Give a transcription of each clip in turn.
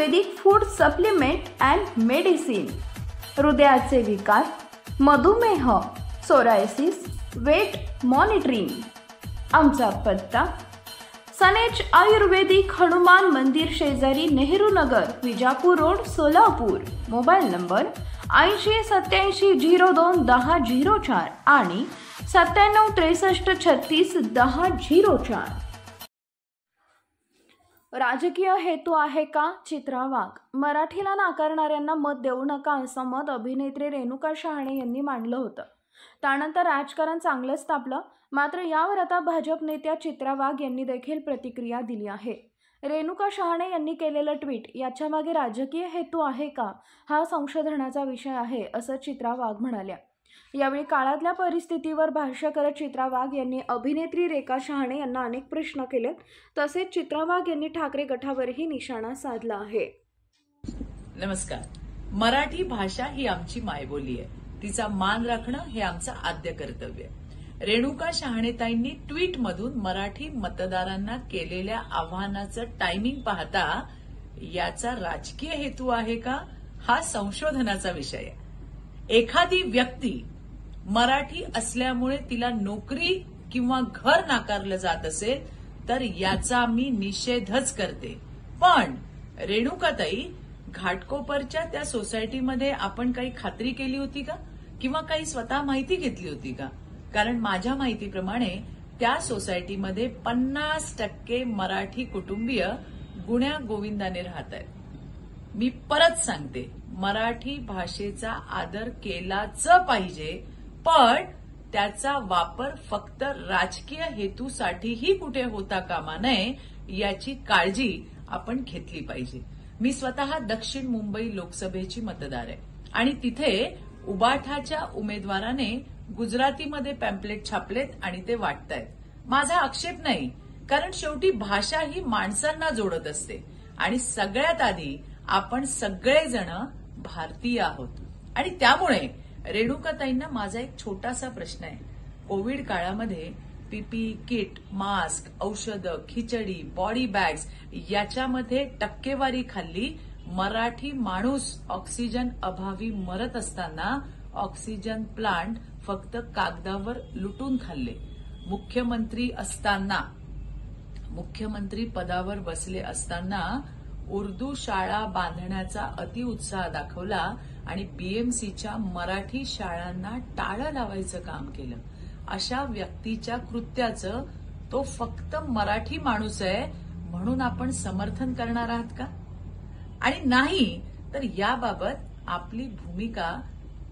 Ayurvedic food supplement and medicine, हृदयाचे विकार, मधुमेह, सोरायसिस, वेट मॉनिटरिंग। आमचा पत्ता सनेज आयुर्वेदिक हनुमान मंदिर शेजारी Nehru Nagar, Vijapur road, Solapur. Mobile number 8087021004 आणि 9763361004। राजकीय हेतू आहे का? चित्रा वाघ। मराठीला नाकारणाऱ्यांना मत देऊ नका असं मत अभिनेत्री रेणुका शहाणे यांनी मांडलं होतं। त्यानंतर राजकारण चांगलंच तापलं। मात्र यावर आता भाजप नेत्या चित्रा वाघ यांनी देखील प्रतिक्रिया दिली आहे। रेणुका शहाणे यांनी केलेलं ट्विट याच्यामागे राजकीय हेतू आहे का, हा संशोधनाचा विषय आहे असं चित्रा वाघ म्हणाल्या। यावेळी काळातल्या परिस्थितीवर भाष्य करत चित्रा वाघ यांनी अभिनेत्री रेखा शहाणे यांना अनेक प्रश्न केलेत। तसेच चित्रा वाघ यांनी ठाकरे गटावरही निशाणा साधला आहे। नमस्कार। मराठी भाषा ही आमची मायबोली आहे, तिचा मान राखणं हे आमचं आद्य कर्तव्य आहे। रेणुका शहाणेताईंनी ट्विटमधून मराठी मतदारांना केलेल्या आव्हानाचं टायमिंग पाहता याचा राजकीय हेतू आहे का, हा संशोधनाचा विषय आहे। एखादी व्यक्ती मराठी असल्यामुळे तिला नोकरी किंवा घर नाकारलं जात असेल तर याचा मी निषेधच करते। पण रेणुकाताई, घाटकोपरच्या त्या सोसायटीमध्ये आपण काही खात्री केली होती का, किंवा काही स्वतः माहिती घेतली होती का? कारण माझ्या माहितीप्रमाणे त्या सोसायटीमध्ये 50% मराठी कुटुंबीय गुण्या गोविंदाने राहत आहेत। मी परत सांगते, मराठी भाषेचा आदर केलाच पाहिजे, पण त्याचा वापर फक्त राजकीय हेतूसाठीही कुठे होता कामा नये याची काळजी आपण घेतली पाहिजे। मी स्वतः दक्षिण मुंबई लोकसभेची मतदार आहे आणि तिथे उबाठाच्या उमेदवाराने गुजरातीमध्ये पॅम्पलेट छापलेत आणि ते वाटतायत। माझा आक्षेप नाही, कारण शेवटी भाषा ही माणसांना जोडत असते आणि सगळ्यात आधी आपण सगळेजण भारतीय आहोत। आणि त्यामुळे रेणुकाताईंना माझा एक छोटासा प्रश्न आहे। कोविड काळामध्ये पीपीई किट, मास्क, औषधं, खिचडी, बॉडी बॅग्स याच्यामध्ये टक्केवारी खाल्ली। मराठी माणूस ऑक्सिजन अभावी मरत असताना ऑक्सिजन प्लांट फक्त कागदावर लुटून खाल्ले। मुख्यमंत्री पदावर बसले असताना उर्दू शाळा बांधण्याचा अतिउत्साह दाखवला आणि बीएमसीच्या मराठी शाळांना टाळं लावायचं काम केलं। अशा व्यक्तीच्या कृत्याचं तो फक्त मराठी माणूस आहे म्हणून आपण समर्थन करणार आहात का? आणि नाही तर याबाबत आपली भूमिका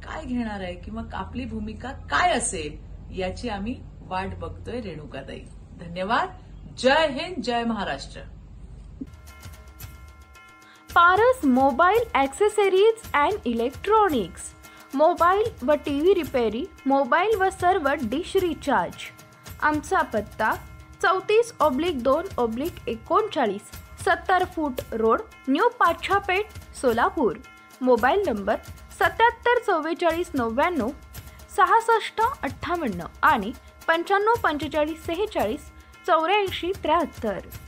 काय घेणार आहे किंवा आपली भूमिका काय असेल याची आम्ही वाट बघतोय रेणुकाताई। धन्यवाद। जय हिंद, जय Maharashtra. Paras mobile accessories and electronics, mobile व टीव्ही रिपेरी, मोबाईल व सर्व डिश रिचार्ज। आमचा पत्ता 34/2/39, 70 foot road, new Pachhapeth, Solapur. Mobile number 774499 6658 आणि 954546 8473।